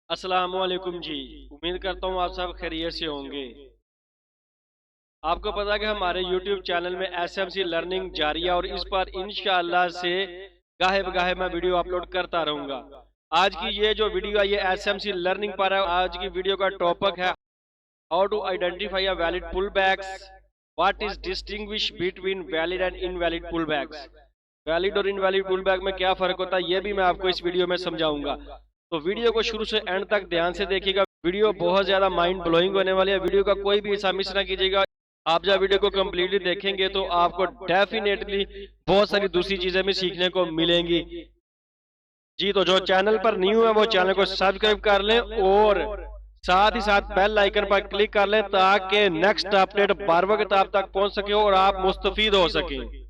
अस्सलामुअलैकुम जी। उम्मीद करता हूँ आप सब खैरियत से होंगे। आपको पता है कि हमारे यूट्यूब चैनल में एसएमसी लर्निंग जारी है और इस पर इंशाअल्लाह से गाहे-बगाहे मैं वीडियो अपलोड करता रहूंगा। आज की ये जो वीडियो है ये एसएमसी लर्निंग पर है। आज की वीडियो का टॉपिक है how to identify a valid pullbacks, what is distinguish between valid and invalid pullbacks. Valid और इनवैलिड पुलबैक में क्या फर्क होता है ये भी मैं आपको इस वीडियो में समझाऊंगा। तो वीडियो को शुरू से एंड तक ध्यान से देखिएगा। वीडियो बहुत ज्यादा माइंड ब्लोइंग होने वाली है। वीडियो का कोई भी हिस्सा मिस ना कीजिएगा। आप जब वीडियो को कम्प्लीटली देखेंगे तो आपको डेफिनेटली बहुत सारी दूसरी चीजें भी सीखने को मिलेंगी। जी तो जो चैनल पर न्यू है वो चैनल को सब्सक्राइब कर लें और साथ ही साथ बेल आइकन पर क्लिक कर लें ताकि नेक्स्ट अपडेट बार वक्त आप तक पहुंच सके और आप मुस्तफीद हो सकें।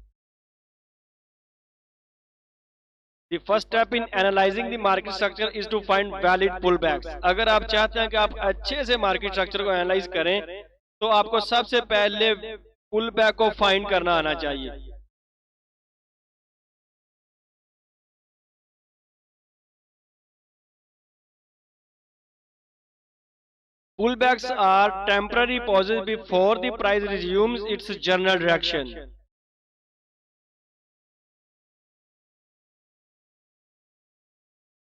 The first step in analyzing the market structure is to find valid pullbacks. अगर आप चाहते हैं कि आप अच्छे से मार्केट स्ट्रक्चर को एनालाइज करें तो आपको सबसे पहले पुल बैक को फाइंड करना आना चाहिए। Pullbacks are temporary pauses before the price resumes its general direction.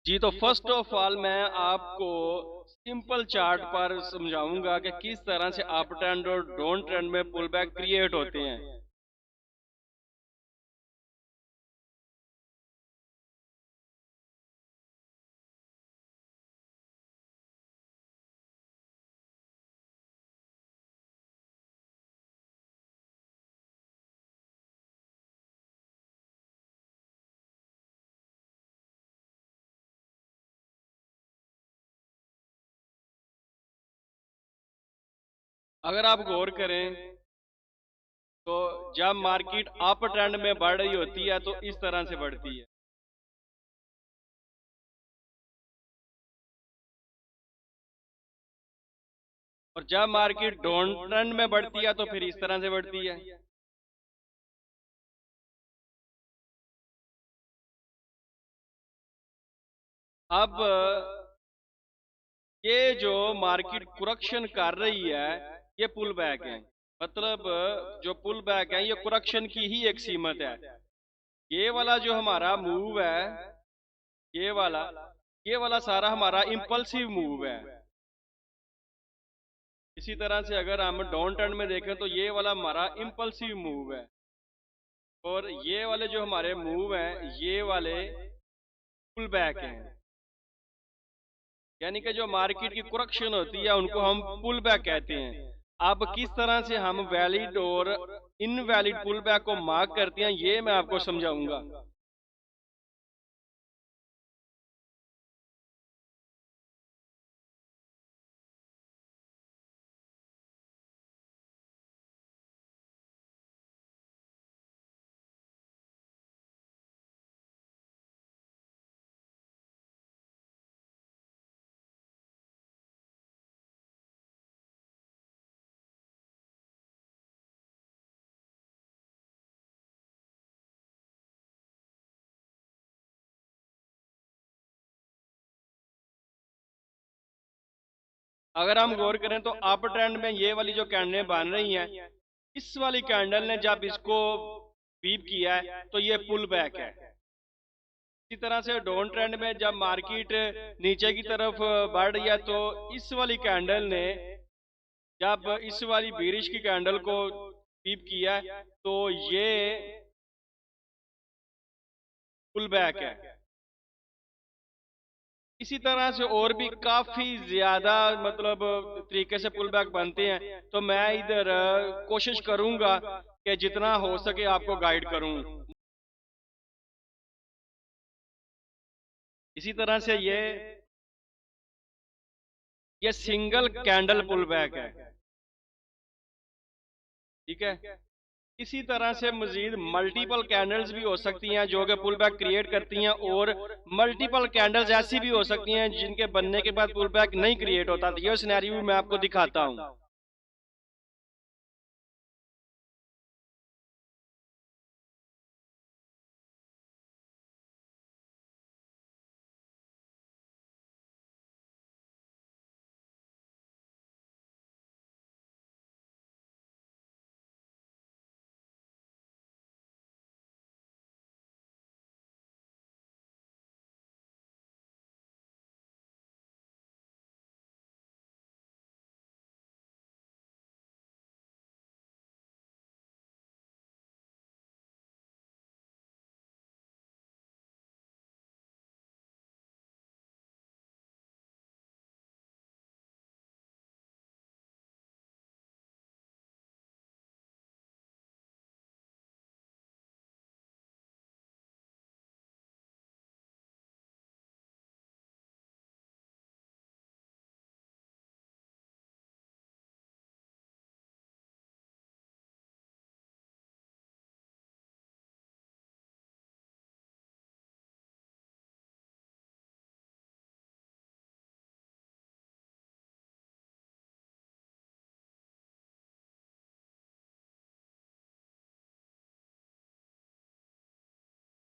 जी तो फर्स्ट ऑफ ऑल मैं आपको सिंपल चार्ट पर समझाऊंगा कि किस तरह से अप ट्रेंड और डाउन ट्रेंड में पुल बैक क्रिएट होते हैं। अगर आप गौर करें तो जब मार्केट अप ट्रेंड में बढ़ रही होती है तो इस तरह से बढ़ती है और जब मार्केट डाउन ट्रेंड में बढ़ती है तो फिर इस तरह से बढ़ती है। अब ये जो मार्केट कुरेक्शन कर रही है ये पुल बैक है। मतलब जो पुल बैक है ये कुरेक्शन की ही एक सीमत है। ये वाला जो हमारा मूव है ये वाला ये वाला सारा हमारा इम्पल्सिव मूव है। इसी तरह से अगर हम डाउन ट्रेंड में देखें तो ये वाला हमारा इम्पल्सिव मूव है और ये वाले जो हमारे मूव हैं ये वाले पुल बैक हैं। यानी कि जो मार्केट की कुरेक्शन होती है उनको हम पुल बैक कहते हैं। अब किस तरह से हम वैलिड और इनवैलिड पुल बैक को मार्क करते हैं ये मैं आपको समझाऊंगा। अगर हम गौर करें तो अप ट्रेंड में ये वाली जो कैंडलें बन रही हैं इस वाली कैंडल ने जब इसको स्वीप किया है तो ये पुल बैक है। इसी तरह से डाउन ट्रेंड में जब मार्केट नीचे की तरफ बढ़ रही है तो इस वाली कैंडल ने जब इस वाली बीरिश की कैंडल को स्वीप किया है तो ये पुल बैक है। इसी तरह से और भी काफी ज्यादा मतलब तरीके से पुल बैक बनते हैं तो मैं इधर कोशिश करूंगा कि जितना हो सके आपको गाइड करूं। इसी तरह से ये सिंगल कैंडल पुल बैक है। ठीक है। इसी तरह से मजीद मल्टीपल कैंडल्स भी हो सकती हैं जो कि पुल बैक क्रिएट करती हैं और मल्टीपल कैंडल्स ऐसी भी हो सकती हैं जिनके बनने के बाद पुल बैक नहीं क्रिएट होता। तो ये सिनेरियो भी मैं आपको दिखाता हूं।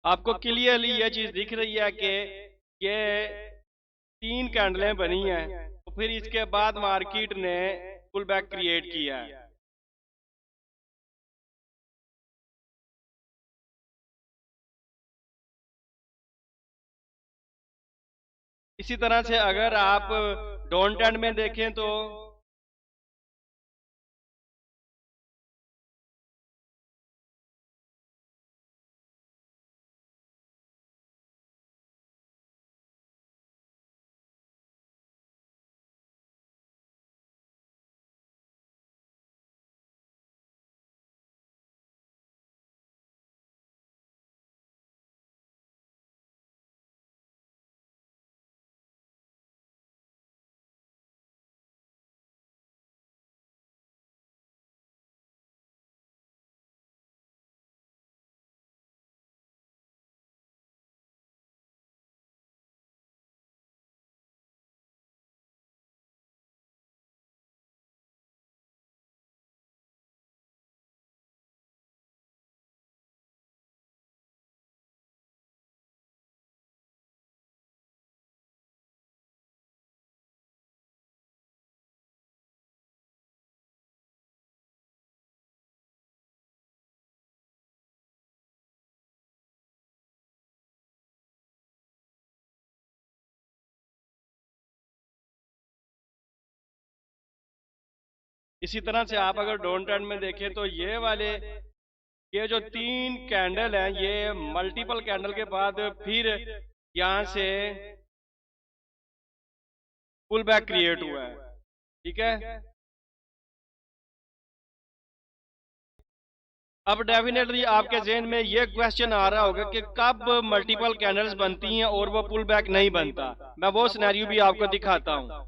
आपको क्लियरली ये चीज दिख रही है कि ये 3 कैंडलें बनी हैं, तो फिर इसके बाद मार्केट ने पुल बैक क्रिएट किया है। इसी तरह से अगर आप डाउन ट्रेंड में देखें तो इसी तरह से आप अगर डाउन ट्रेंड में देखें तो ये जो 3 कैंडल हैं, ये मल्टीपल कैंडल के बाद फिर यहां से पुल बैक क्रिएट हुआ है। ठीक है, अब डेफिनेटली आपके जहन में ये क्वेश्चन आ रहा होगा कि कब मल्टीपल कैंडल्स बनती हैं और वो पुल बैक नहीं बनता। मैं वो सिनेरियो भी आपको दिखाता हूं।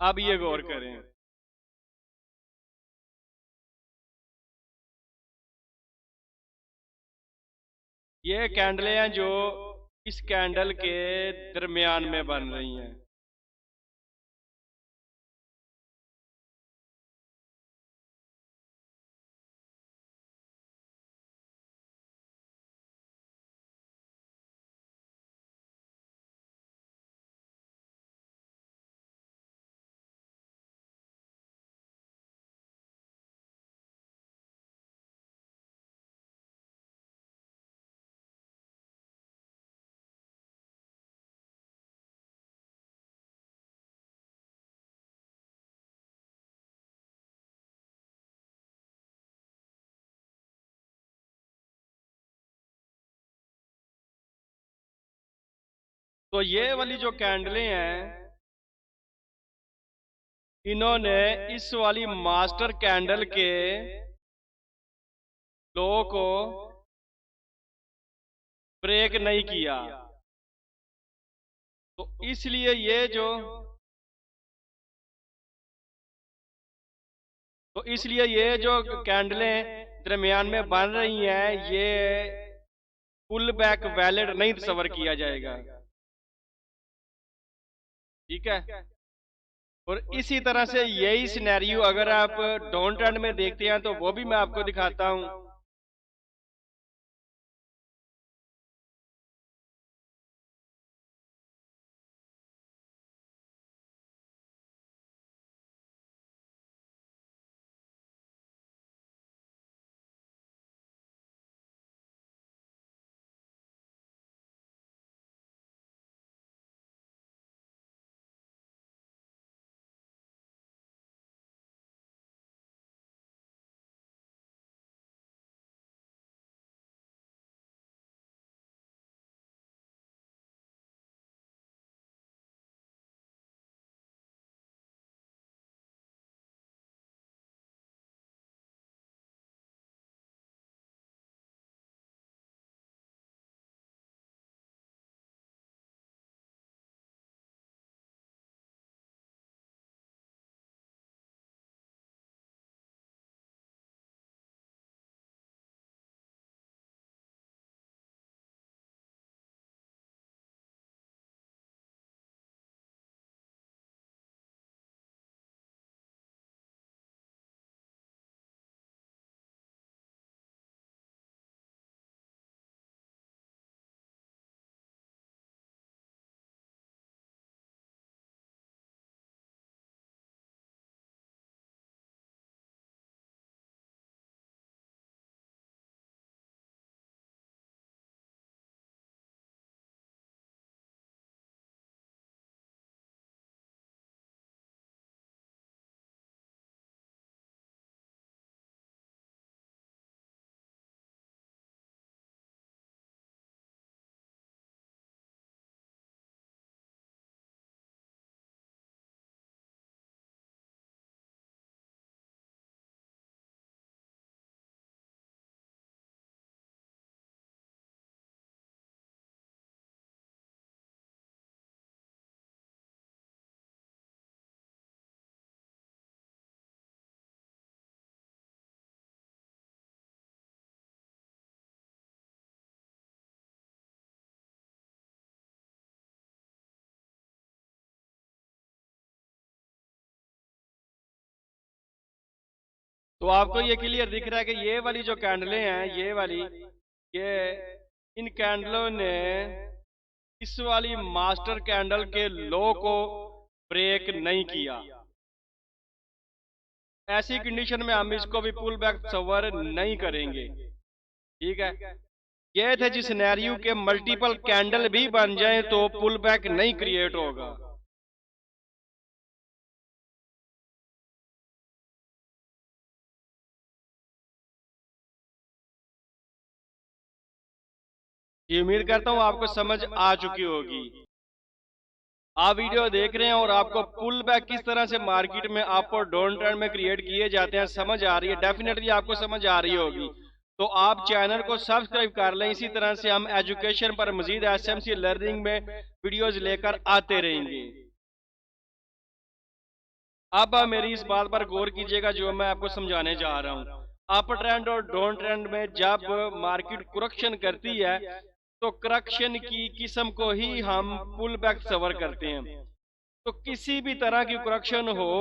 अब ये गौर करें, ये कैंडलें हैं जो इस कैंडल के दरमियान में बन रही हैं। तो ये वाली जो कैंडलें हैं, इन्होंने इस वाली मास्टर कैंडल के लो को ब्रेक नहीं किया। तो इसलिए ये जो कैंडलें दरमियान में बन रही हैं, ये पुल बैक वैलिड नहीं तस्वर किया जाएगा। ठीक है, और इसी तरह से यही सिनेरियो अगर आप डाउन ट्रेंड में देखते हैं तो वो भी मैं आपको दिखाता हूं। तो आपको ये क्लियर दिख रहा है कि ये वाली जो कैंडलें हैं, ये वाली, ये इन कैंडलों ने इस वाली मास्टर कैंडल के लॉ को ब्रेक नहीं किया। ऐसी कंडीशन में हम इसको भी पुल बैक सवर नहीं करेंगे। ठीक है, ये थे जिस सिनेरियो के मल्टीपल कैंडल भी बन जाए तो पुल बैक नहीं क्रिएट होगा। ये उम्मीद करता हूं आपको समझ आ चुकी होगी। आप वीडियो देख रहे हैं और आपको पुल बैक किस तरह से मार्केट में अप और डाउन ट्रेंड में क्रिएट किए जाते हैं समझ आ रही है, डेफिनेटली आपको समझ आ रही होगी। तो आप चैनल को सब्सक्राइब कर लें, इसी तरह से हम एजुकेशन पर मजीद एसएमसी लर्निंग में वीडियोस लेकर आते रहेंगे। अब आप मेरी इस बात पर गौर कीजिएगा जो मैं आपको समझाने जा रहा हूँ। अप ट्रेंड और डाउन ट्रेंड में जब मार्केट करेक्शन करती है तो करेक्शन की किस्म को ही हम पुल बैक सवर करते हैं। तो किसी भी तरह की करेक्शन हो,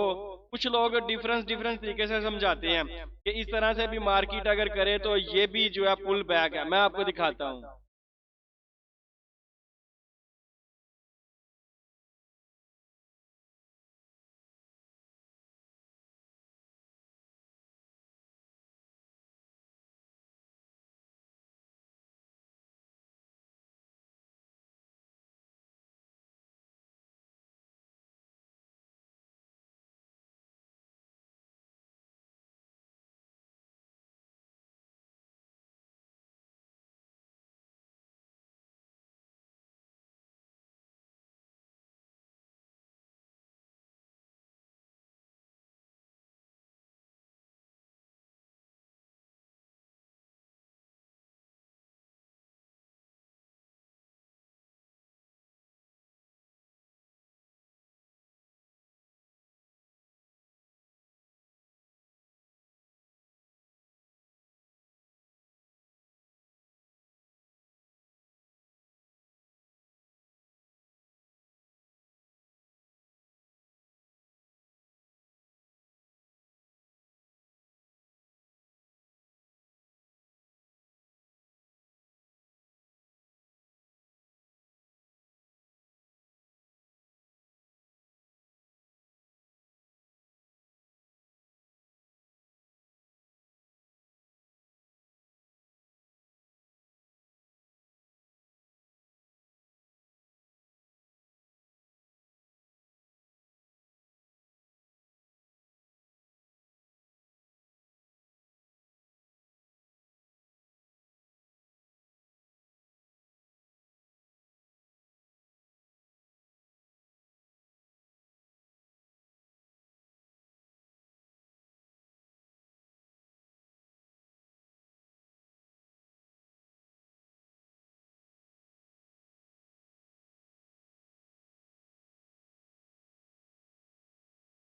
कुछ लोग डिफरेंस डिफरेंस तरीके से समझाते हैं कि इस तरह से भी मार्केट अगर करे तो ये भी जो है पुल बैक है। मैं आपको दिखाता हूँ।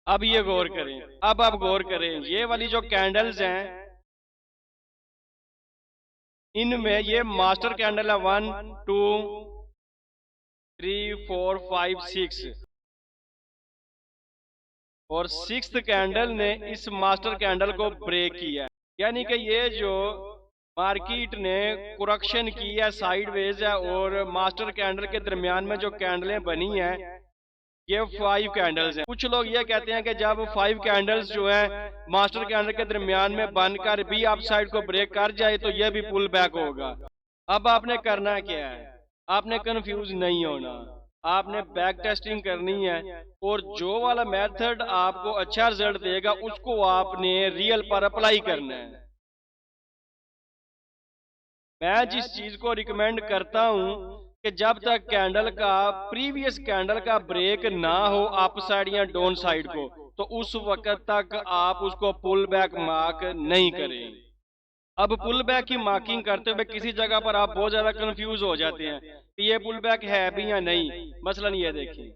अब ये गौर करें, अब आप गौर करें, ये वाली जो कैंडल्स हैं इनमें ये मास्टर कैंडल है 1 2 3 4 5 6 और सिक्स्थ कैंडल ने इस मास्टर कैंडल को ब्रेक किया। यानी कि ये जो मार्केट ने करेक्शन की है साइडवेज है और मास्टर कैंडल के दरमियान में जो कैंडलें बनी हैं ये 5 कैंडल्स हैं। कुछ लोग ये कहते हैं कि जब 5 कैंडल्स जो है मास्टर कैंडल के दरमियान में बनकर भी आप साइड को ब्रेक कर जाए तो यह भी पुल बैक होगा। अब आपने करना क्या है, आपने कंफ्यूज नहीं होना, आपने बैक टेस्टिंग करनी है और जो वाला मेथड आपको अच्छा रिजल्ट देगा उसको आपने रियल पर अप्लाई करना है। मैं जिस चीज को रिकमेंड करता हूं कि जब तक कैंडल का प्रीवियस कैंडल का ब्रेक ना हो अप साइड या डाउन साइड को, तो उस वक्त तक आप उसको पुल बैक मार्क नहीं करें। अब पुल बैक की मार्किंग करते हुए किसी जगह पर आप बहुत ज्यादा कंफ्यूज हो जाते हैं कि ये पुल बैक है भी या नहीं। मसलन ये देखिए,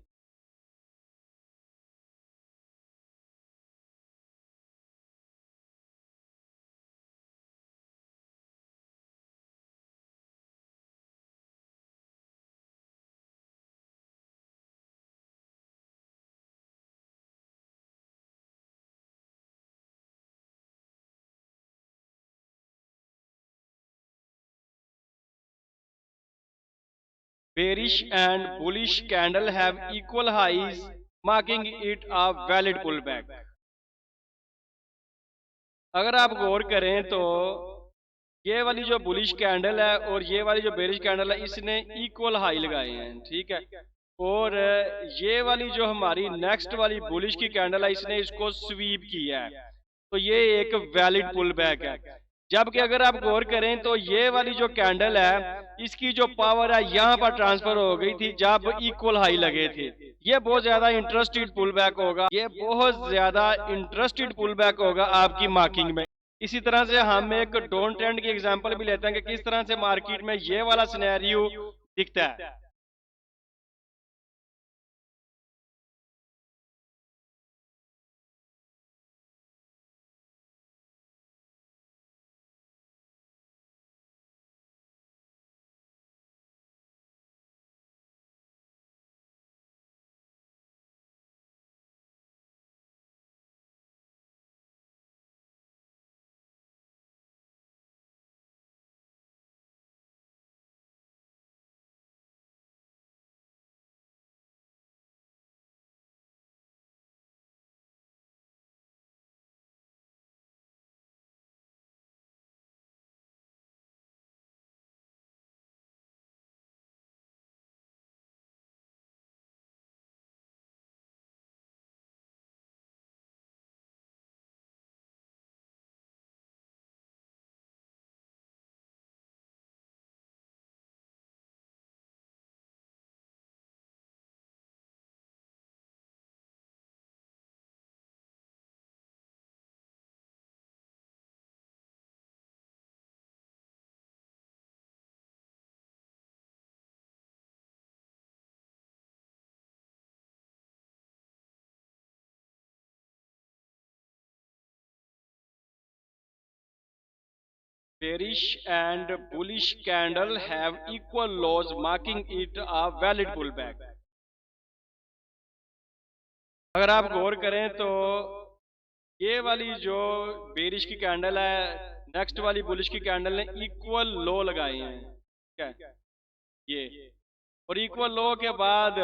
bearish and bullish candle have equal highs marking it a valid pull back. अगर आप गौर करें तो ये वाली जो बुलिश कैंडल है और ये वाली जो बेरिश कैंडल है इसने इक्वल हाई लगाए हैं, ठीक है। और ये वाली जो हमारी नेक्स्ट वाली बुलिश की कैंडल है इसने इसको स्वीप किया है, तो ये एक वैलिड पुल बैक है। जबकि अगर आप गौर करें तो ये वाली जो कैंडल है इसकी जो पावर है यहाँ पर ट्रांसफर हो गई थी जब इक्वल हाई लगे थे। ये बहुत ज्यादा इंटरेस्टेड पुल बैक होगा, ये बहुत ज्यादा इंटरेस्टेड पुल बैक होगा आपकी मार्किंग में। इसी तरह से हम एक डाउन ट्रेंड की एग्जांपल भी लेते हैं कि किस तरह से मार्केट में ये वाला सिनेरियो दिखता है। Bearish and bullish candle have equal lows, making it a valid pullback. अगर आप गौर करें तो ये वाली जो बेरिश की कैंडल है नेक्स्ट वाली बुलिश की कैंडल ने इक्वल लो लगाए हैं, ठीक है। ये और इक्वल लो के बाद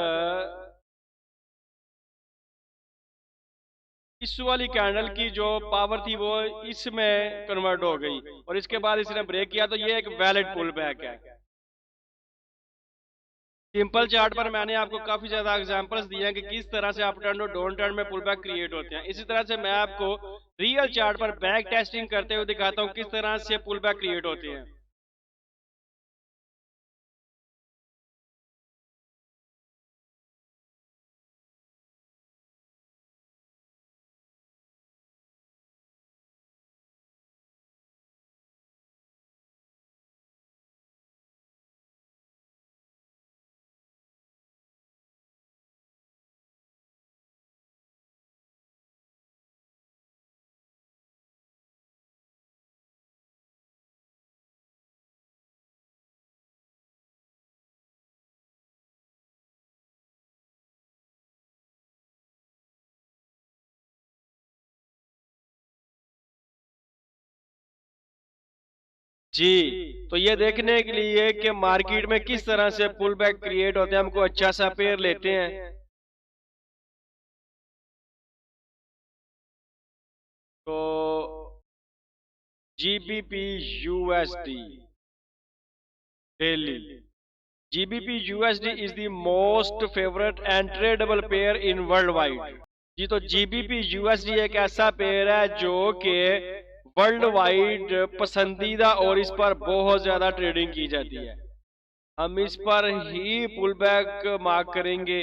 इस वाली कैंडल की जो पावर थी वो इसमें कन्वर्ट हो गई और इसके बाद इसने ब्रेक किया, तो ये एक वैलिड पुल बैक है। सिंपल चार्ट पर मैंने आपको काफी ज्यादा एग्जांपल्स दिए हैं कि किस तरह से अप ट्रेंड और डाउन ट्रेंड में पुल बैक क्रिएट होते हैं। इसी तरह से मैं आपको रियल चार्ट पर बैक टेस्टिंग करते हुए दिखाता हूँ किस तरह से पुल बैक क्रिएट होते हैं। जी, तो ये देखने के लिए कि मार्केट में किस तरह से पुल बैक क्रिएट होते हैं, हमको अच्छा सा पेयर लेते हैं। तो GBP USD daily, GBP USD is the most favorite and tradable pair in worldwide। जी, तो GBP USD एक ऐसा पेयर है जो कि वर्ल्ड वाइड पसंदीदा और इस पर बहुत ज्यादा ट्रेडिंग की जाती है। हम इस पर ही पुल बैक मार्क करेंगे।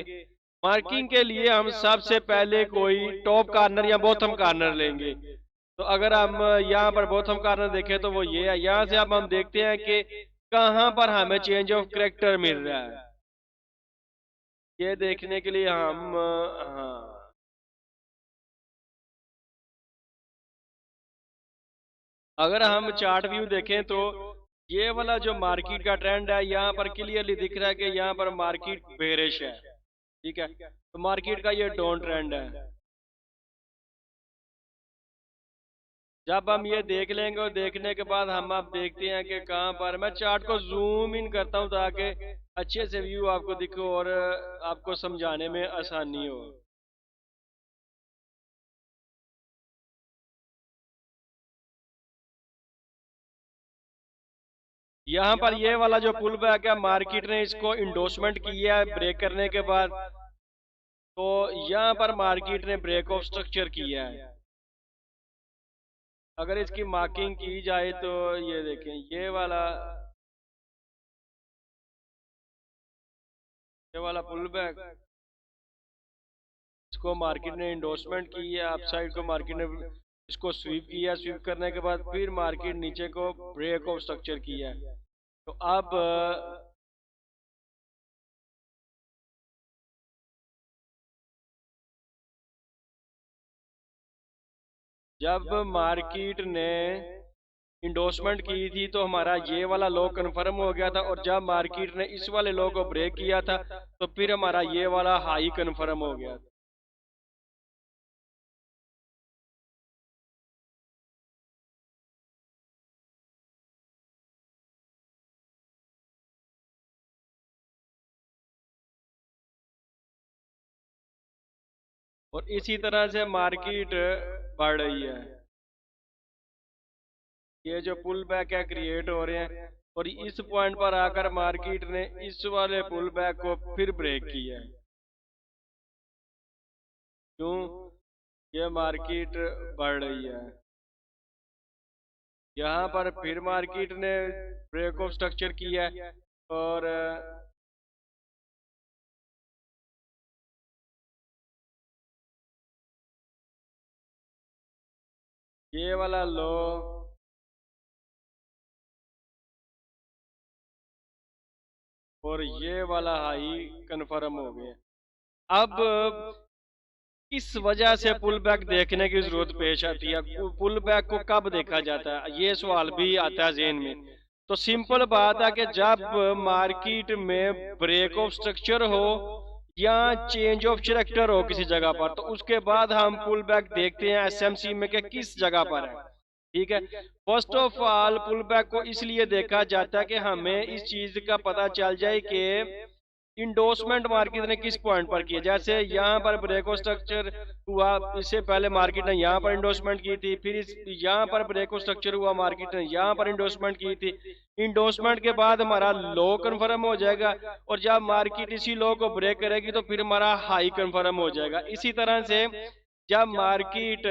मार्किंग के लिए हम सबसे पहले कोई टॉप कार्नर या बॉटम कार्नर लेंगे। तो अगर हम यहाँ पर बॉटम कार्नर देखें तो वो ये है। यहाँ से अब हम देखते हैं कि कहाँ पर हमें चेंज ऑफ कैरेक्टर मिल रहा है। ये देखने के लिए हम हाँ, अगर हम चार्ट व्यू देखें तो ये वाला जो मार्केट का ट्रेंड है यहाँ पर क्लियरली दिख रहा है कि यहाँ पर मार्केट बेरिश है, ठीक है। तो मार्केट का ये डाउन ट्रेंड है। जब हम ये देख लेंगे और देखने के बाद हम अब देखते हैं कि कहाँ पर, मैं चार्ट को जूम इन करता हूँ ताकि अच्छे से व्यू आपको दिखे और आपको समझाने में आसानी हो। यहाँ पर ये वाला जो पुल बैक है, मार्केट ने इसको इंडोर्समेंट किया है ब्रेक करने के बाद। तो यहाँ पर मार्केट ने ब्रेक ऑफ स्ट्रक्चर किया है। अगर इसकी मार्किंग की जाए तो ये देखें, ये वाला पुल बैक, इसको मार्केट ने इंडोर्समेंट की है। अप साइड को मार्केट ने इसको स्वीप किया, स्वीप करने के बाद फिर मार्केट नीचे को ब्रेक ऑफ स्ट्रक्चर किया है। तो अब जब मार्केट ने इंडोर्समेंट की थी तो हमारा ये वाला लो कंफर्म हो गया था, और जब मार्केट ने इस वाले लो को ब्रेक किया था तो फिर हमारा ये वाला हाई कंफर्म हो गया था। और इसी तरह से मार्केट बढ़ रही है। ये जो पुल बैक है क्रिएट हो रहे हैं, और इस पॉइंट पर आकर मार्केट ने इस वाले पुल बैक को फिर ब्रेक किया है। क्यों? ये मार्केट बढ़ रही है। यहाँ पर फिर मार्केट ने ब्रेक ऑफ स्ट्रक्चर किया है, और ये वाला लो और ये वाला हाई कंफर्म हो गया। अब किस वजह से पुल बैक देखने की जरूरत पेश आती है? पुल बैक को कब देखा जाता है, ये सवाल भी आता है जेहन में। तो सिंपल बात है कि जब मार्केट में ब्रेक ऑफ स्ट्रक्चर हो या चेंज ऑफ कैरेक्टर हो किसी जगह पर, तो उसके बाद हम पुल बैक देखते हैं एसएमसी में कि किस जगह पर है। ठीक है, first of all pull back को इसलिए देखा जाता है कि हमें इस चीज का पता चल जाए कि इंडोर्समेंट मार्केट ने किस पॉइंट पर किया। जैसे यहाँ पर ब्रेको स्ट्रक्चर हुआ, इससे पहले मार्केट ने यहाँ पर इंडोर्समेंट की थी, फिर यहाँ पर ब्रेको स्ट्रक्चर हुआ, मार्केट ने यहाँ पर इंडोर्समेंट की थी। इंडोर्समेंट के बाद हमारा लो कंफर्म हो जाएगा, और जब मार्केट इसी लो को ब्रेक करेगी तो फिर हमारा हाई कंफर्म हो जाएगा। इसी तरह से जब मार्केट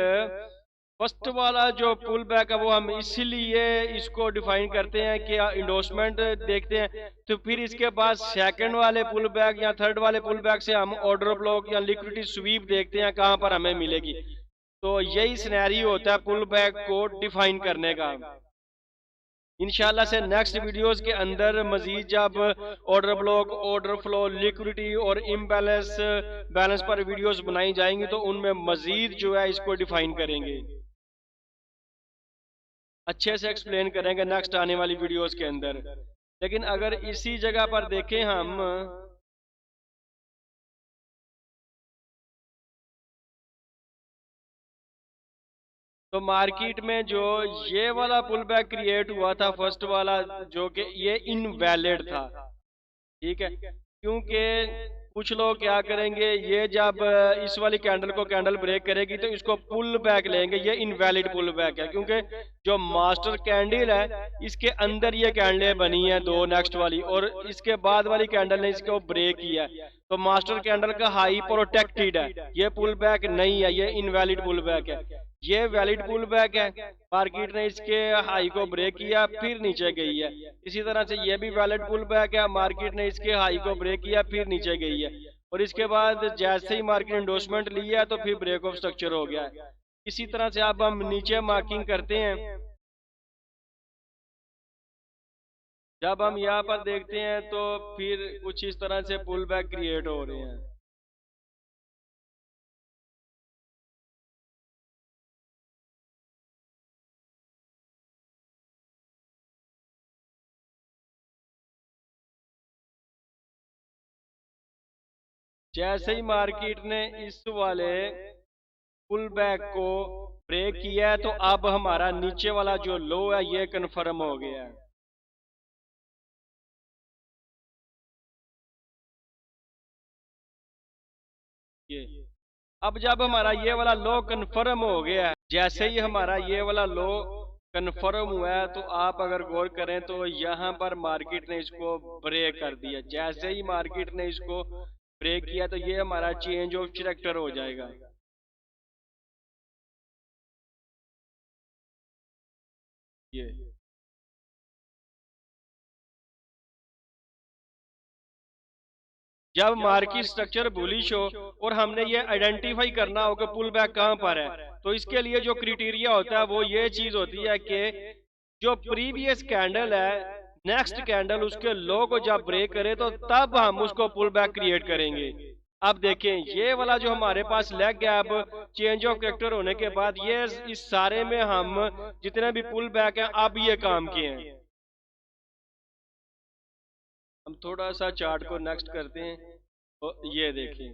फर्स्ट वाला जो पुल बैक है वो हम इसलिए इसको डिफाइन करते हैं कि इंडोर्समेंट देखते हैं, तो फिर इसके बाद सेकंड वाले पुल बैक या थर्ड वाले पुल बैक से हम ऑर्डर ब्लॉक या लिक्विडिटी स्वीप देखते हैं कहां पर हमें मिलेगी। तो यही सिनेरियो होता है पुल बैक को डिफाइन करने का। इंशाल्लाह से नेक्स्ट वीडियोस के अंदर मजीद जब order block, order flow, liquidity और बैलेंस पर वीडियोस बनाई जाएंगी तो उनमें मजीद जो है इसको डिफाइन करेंगे, अच्छे से एक्सप्लेन करेंगे नेक्स्ट आने वाली वीडियोस के अंदर। लेकिन अगर इसी जगह पर देखें हम, तो मार्केट में जो ये वाला पुल बैक क्रिएट हुआ था फर्स्ट वाला, जो कि ये इनवैलिड था। ठीक है, क्योंकि कुछ लोग क्या करेंगे, ये जब इस वाली कैंडल को कैंडल ब्रेक करेगी तो इसको पुल बैक लेंगे, ये इनवैलिड पुल बैक है। क्योंकि जो मास्टर कैंडल है इसके अंदर ये कैंडल बनी है दो नेक्स्ट वाली, और इसके बाद वाली कैंडल ने इसको ब्रेक किया है, तो मास्टर कैंडल का हाई प्रोटेक्टेड है, ये पुल बैक नहीं है, ये इनवैलिड पुल बैक है। ये वैलिड पुल बैक है, मार्केट ने इसके हाई को ब्रेक किया फिर नीचे गई है। इसी तरह से ये भी वैलिड पुल बैक है, मार्केट ने इसके हाई को ब्रेक किया फिर नीचे गई है, और इसके बाद जैसे ही मार्केट इंडोर्समेंट लिया तो फिर ब्रेक ऑफ स्ट्रक्चर हो गया है। इसी तरह से अब हम नीचे मार्किंग करते हैं। जब हम यहाँ पर देखते हैं तो फिर कुछ इस तरह से पुल बैक क्रिएट हो रहे हैं। जैसे ही मार्केट ने इस वाले पुल बैक को ब्रेक किया है तो अब हमारा नीचे वाला जो लो है ये कन्फर्म हो गया है। ये अब जब हमारा ये वाला लो कन्फर्म हो गया है, जैसे ही हमारा ये वाला लो कन्फर्म हुआ है, तो आप अगर गौर करें तो यहाँ पर मार्केट ने इसको ब्रेक कर दिया। जैसे ही मार्केट ने इसको ब्रेक किया तो ये हमारा चेंज ऑफ ट्रैक्टर हो जाएगा। ये जब मार्केट स्ट्रक्चर बुलिश हो और हमने ये आइडेंटिफाई करना हो कि पुल बैक कहाँ पर है, तो इसके लिए जो क्राइटेरिया होता है वो ये चीज होती है कि जो प्रीवियस कैंडल है, नेक्स्ट कैंडल उसके लो को जब ब्रेक करे तो तब हम उसको पुल बैक क्रिएट करेंगे। अब देखें ये वाला जो हमारे पास लेग है, अब चेंज ऑफ कैरेक्टर होने के बाद ये इस सारे में हम जितने भी पुल बैक हैं अब ये काम किए हैं। हम थोड़ा सा चार्ट को नेक्स्ट करते हैं तो ये देखें,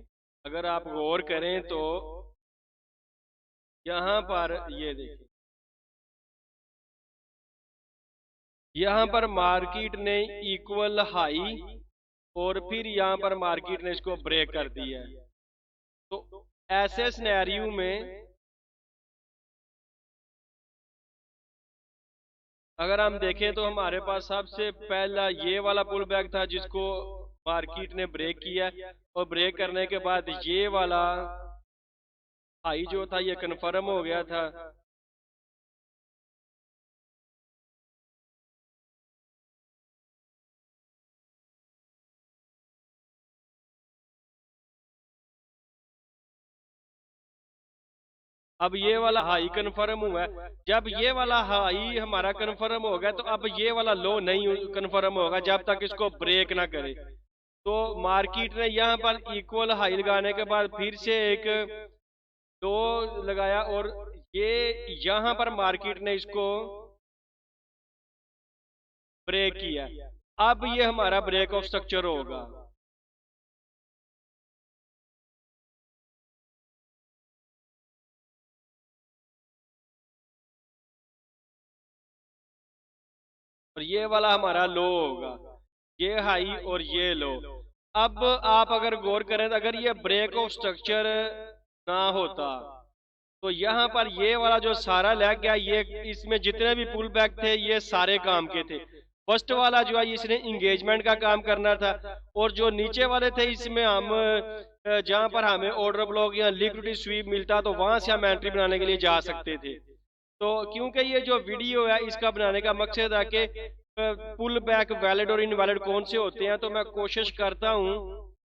अगर आप गौर करें तो यहाँ पर ये देखें, यहाँ पर मार्केट ने इक्वल हाई और फिर यहाँ पर मार्केट ने इसको ब्रेक कर दिया है। तो ऐसे सिनेरियो में अगर हम देखें तो हमारे पास सबसे पहला ये वाला पुल बैक था जिसको मार्केट ने ब्रेक किया, और ब्रेक करने के बाद ये वाला हाई जो था ये कन्फर्म हो गया था। अब ये वाला हाई कन्फर्म हुआ है, जब ये वाला हाई हमारा कन्फर्म हो गया तो अब ये वाला लो नहीं कन्फर्म होगा जब तक इसको ब्रेक ना करे। तो मार्केट ने यहाँ पर इक्वल हाई लगाने के बाद फिर से एक लो लगाया और ये यहाँ पर मार्केट ने इसको ब्रेक किया। अब ये हमारा ब्रेक ऑफ स्ट्रक्चर होगा। और ये वाला हमारा लो होगा, ये हाई और ये लो। अब आप अगर गौर करें तो अगर ये ब्रेक ऑफ स्ट्रक्चर ना होता तो यहाँ पर ये वाला जो सारा लैग गया, ये इसमें जितने भी पुल बैक थे ये सारे काम के थे। फर्स्ट वाला जो है इसने इंगेजमेंट का काम करना था, और जो नीचे वाले थे इसमें हम जहाँ पर हमें ऑर्डर ब्लॉक या लिक्विडिटी स्वीप मिलता तो वहां से हम एंट्री बनाने के लिए जा सकते थे। तो क्योंकि ये जो वीडियो है इसका बनाने का मकसद है कि पुल बैक वैलिड और इनवैलिड कौन से होते हैं, तो मैं कोशिश करता हूँ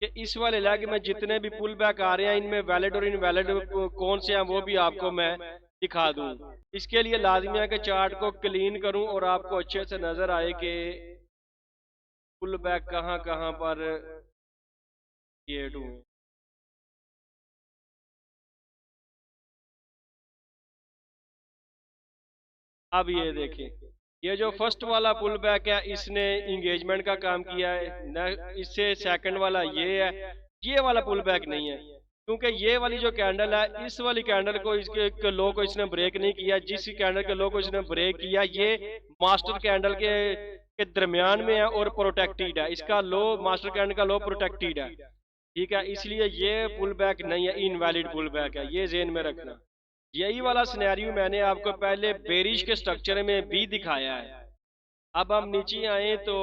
कि इस वाले इलाके में जितने भी पुल बैक आ रहे हैं इनमें वैलिड और इनवैलिड कौन से हैं वो भी आपको मैं दिखा दूं। इसके लिए लाजमी है कि चार्ट को क्लीन करूं और आपको अच्छे से नजर आए कि पुल बैक कहाँ कहाँ पर क्रिएट हुए। अब ये देखें, ये जो फर्स्ट वाला पुल बैक है इसने इंगेजमेंट का काम किया है, इससे सेकंड वाला ये है, ये वाला पुल बैक नहीं है क्योंकि ये वाली जो कैंडल है इस वाली कैंडल को इसके लो को इसने ब्रेक नहीं किया। जिस कैंडल के लो को इसने ब्रेक किया ये मास्टर कैंडल के दरमियान में है और प्रोटेक्टेड है, इसका लो मास्टर कैंडल का लो प्रोटेक्टेड है, ठीक है, इसलिए ये पुल बैक नहीं है, इनवैलिड पुल बैक है, ये ज़हन में रखना। यही वाला सिनेरियो मैंने आपको पहले बेरिश के स्ट्रक्चर में भी दिखाया है। अब हम नीचे आए तो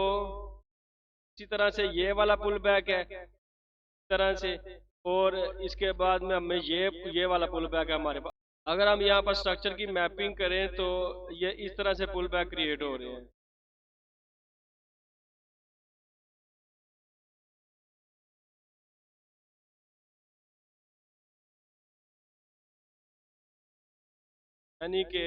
इसी तरह से ये वाला पुल बैक है इस तरह से, और इसके बाद में हमें ये वाला पुल बैक है हमारे पास। अगर हम यहाँ पर स्ट्रक्चर की मैपिंग करें तो ये इस तरह से पुल बैक क्रिएट हो रहे हैं। यानी कि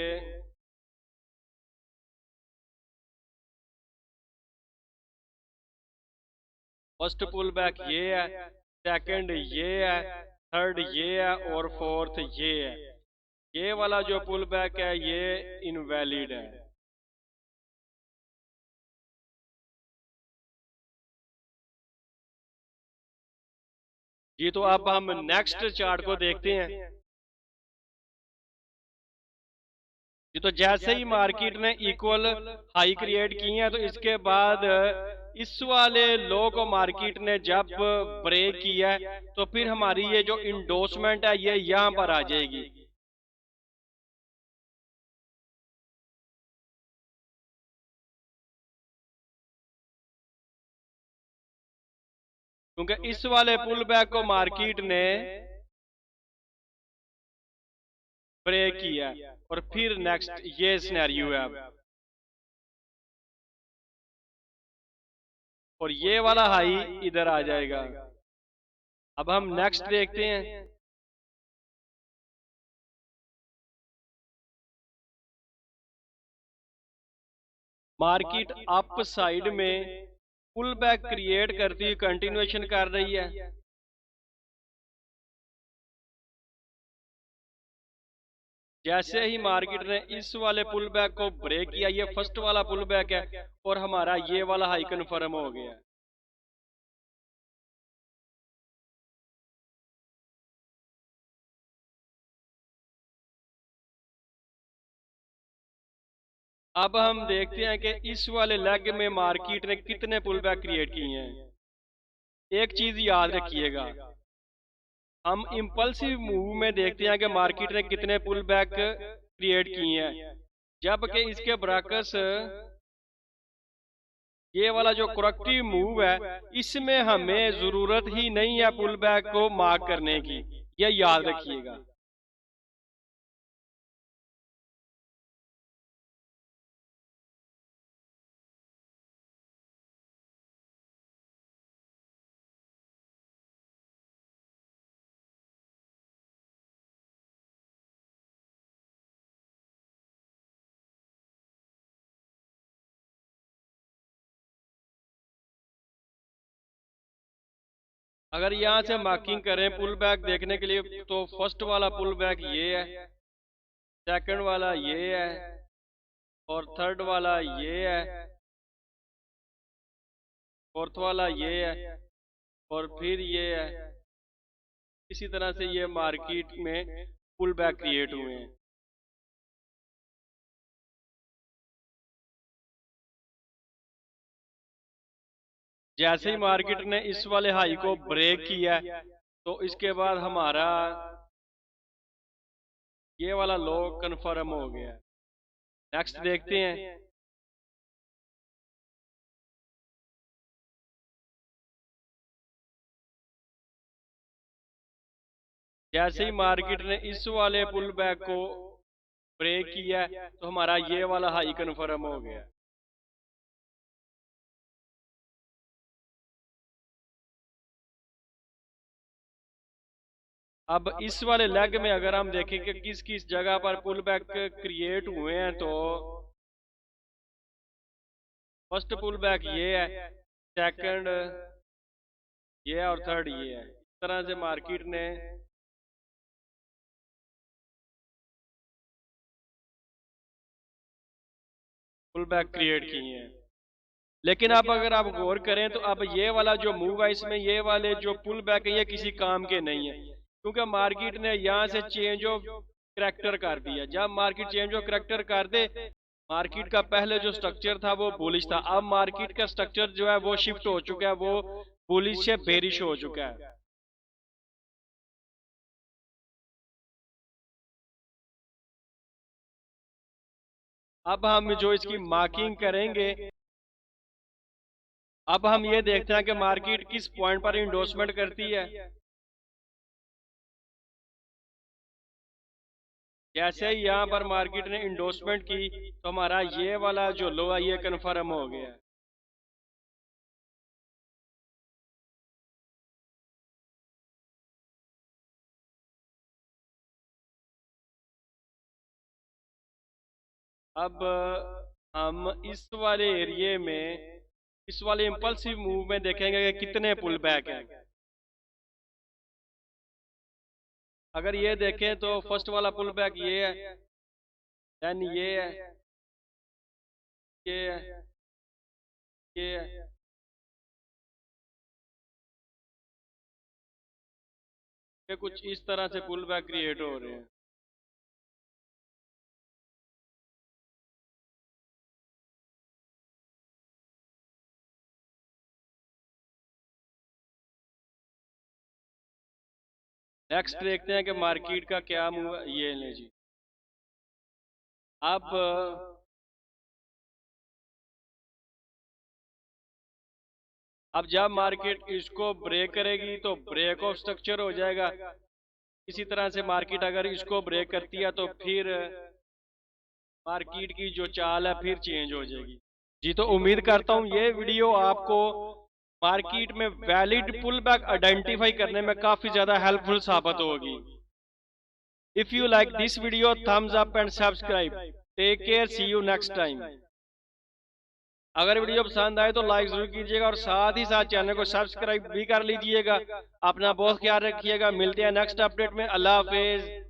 फर्स्ट पुल बैक ये है, सेकंड ये है, थर्ड ये है और फोर्थ ये है। ये वाला जो पुल बैक है ये इनवैलिड है। जी तो अब हम नेक्स्ट चार्ट को देखते हैं। जी तो जैसे ही मार्केट ने इक्वल हाई क्रिएट की है तो इसके बाद इस वाले लो को मार्केट ने जब ब्रेक किया है तो फिर हमारी ये जो इंडोर्समेंट है ये यहाँ पर आ जाएगी। क्योंकि इस वाले पुल बैक को मार्केट ने ब्रेक किया और फिर नेक्स्ट ये सिनेरियो है अब, और ये वाला हाई इधर आ जाएगा। अब हम नेक्स्ट देखते हैं। मार्केट अप साइड में पुल बैक क्रिएट करती हुई कंटिन्यूएशन कर रही है। जैसे ही मार्केट ने इस वाले पुल बैक को ब्रेक किया, ये फर्स्ट वाला पुल बैक है और हमारा ये वाला हाई कन्फर्म हो गया। अब हम देखते हैं कि इस वाले लेग में मार्केट ने कितने पुल बैक क्रिएट किए हैं। एक चीज याद रखिएगा, हम इंपल्सिव मूव में देखते हैं कि मार्केट ने कितने पुल बैक क्रिएट किए हैं, जबकि इसके बरअक्स ये वाला जो करेक्टिव मूव है इसमें हमें जरूरत ही नहीं है पुल बैक को मार्क करने की, यह याद रखिएगा। अगर यहाँ से मार्किंग करें पुल बैक देखने के लिए तो फर्स्ट वाला पुल बैक ये है, सेकंड वाला ये है और थर्ड वाला ये है, फोर्थ वाला ये है और फिर ये है। इसी तरह से ये मार्केट में पुल बैक क्रिएट हुए हैं। जैसे ही मार्केट ने इस वाले हाई को ब्रेक किया तो इसके बाद हमारा ये वाला लो कंफर्म हो गया। नेक्स्ट देखते हैं। जैसे ही मार्केट ने इस वाले पुल बैक को ब्रेक किया तो हमारा ये वाला हाई कंफर्म हो गया। अब इस वाले लेग में अगर हम देखें कि किस किस जगह पर पुल बैक क्रिएट हुए हैं तो फर्स्ट पुल बैक ये है, सेकंड ये है और थर्ड ये है। इस तरह से मार्केट ने पुल बैक क्रिएट किए हैं। लेकिन अब अगर आप गौर करें तो अब ये वाला जो मूव है इसमें ये वाले जो पुल बैक है ये किसी काम के नहीं है, क्योंकि मार्केट ने यहाँ से चेंज ऑफ करैक्टर कर दिया। जब मार्केट चेंज ऑफ करैक्टर कर दे, मार्केट का पहले जो स्ट्रक्चर था वो बुलिश था, अब मार्केट का स्ट्रक्चर जो है वो शिफ्ट हो चुका है, वो बुलिश से बेरिश हो चुका है। अब हम जो इसकी मार्किंग करेंगे, अब हम ये देखते हैं कि मार्केट किस पॉइंट पर इंडोर्समेंट करती है। जैसे ही यहाँ पर मार्केट ने इंडोर्समेंट की तो हमारा ये वाला जो लो है ये कन्फर्म हो गया। अब हम इस वाले एरिए में, इस वाले इंपल्सिव मूव में देखेंगे कि कितने पुल बैक हैं। अगर ये देखें तो फर्स्ट वाला पुल बैक ये है, देन ये है, ये है, ये है। ये कुछ इस तरह से पुल बैक क्रिएट हो रहे हैं। नेक्स्ट देखते हैं कि मार्केट का क्या मूव, ये ले जी। अब जब मार्केट इसको ब्रेक करेगी तो ब्रेक ऑफ स्ट्रक्चर हो जाएगा। इसी तरह से मार्केट अगर इसको ब्रेक करती है तो फिर मार्केट की जो चाल है फिर चेंज हो जाएगी जी। तो उम्मीद करता हूँ ये वीडियो आपको मार्केट में वैलिड पुल बैक आइडेंटिफाई करने में काफी ज्यादा हेल्पफुल साबित होगी। If you like this video, thumbs up and subscribe. Take care, see you next time. अगर वीडियो पसंद आए तो लाइक जरूर कीजिएगा और साथ ही साथ चैनल को सब्सक्राइब भी कर लीजिएगा। अपना बहुत ख्याल रखिएगा। मिलते हैं नेक्स्ट अपडेट में। अल्लाह हाफिज।